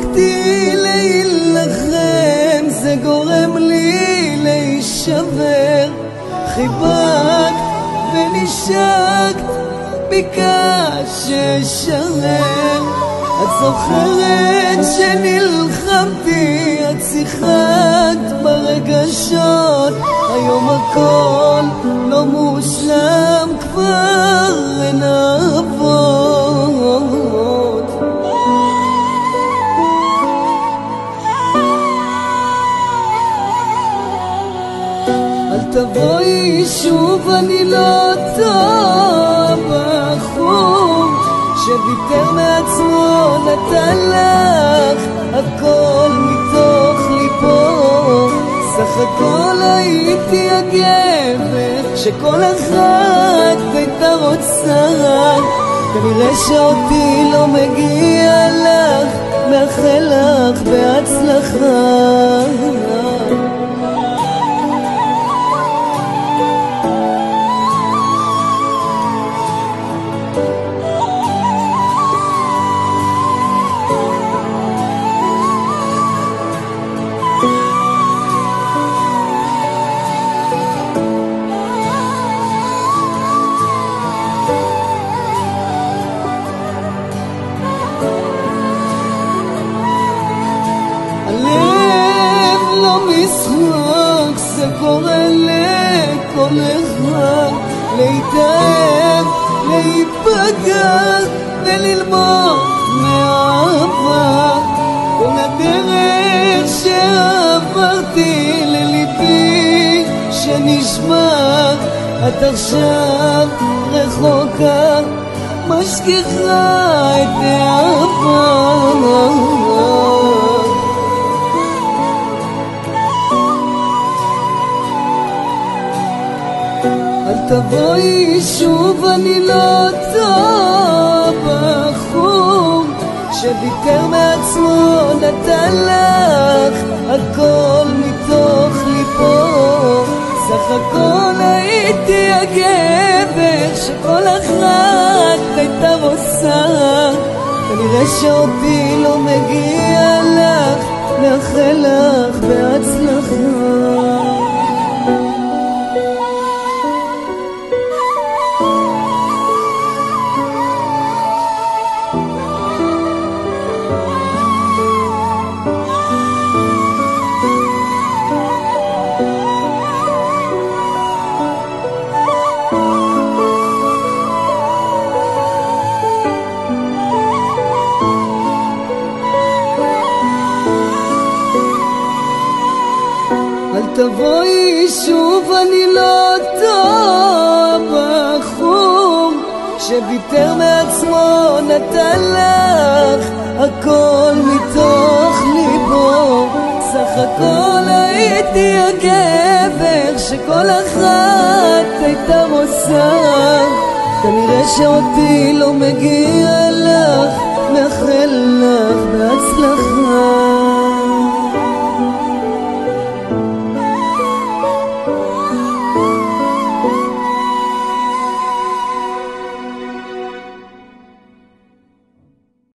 הפסקתי להילחם, זה גורם לי להישבר. חיבקת ונשקת, ביקשת ששרר. את זוכרת שנלחמתי, את שיחקת ברגשות. היום הכל לא מושלם, כבר אין אבות. אל תבואי שוב, אני לא טוב. בחור שוויתר מעצמו נתן לך הכל מתוך ליבו. סך הכל הייתי הגבר שכל אחת הייתה רוצה. כנראה שאותי לא מגיע לך, מאחל לך בהצלחה. משחק, זה קורה לכל אחד, להתאהב, להיפגע וללמוד מאהבה. כל הדרך שעברתי לליבי שנשמע, את עכשיו רחוקה, משכיחה את האהבה. אל תבואי שוב, אני לא טוב. בחור שוויתר מעצמו נתן לך הכל מתוך ליבו. סך הכל הייתי הגבר שכל אחת הייתה רוצה. כנראה שאותי לא מגיע לך, מאחל לך בהצלחה. תבואי שוב, אני לא טוב. בחור שוויתר מעצמו נתן לך הכל מתוך ליבו. סך הכל הייתי הגבר שכל אחת הייתה רוצה. כנראה שאותי לא מגיע לך, מאחל לך בהצלחה.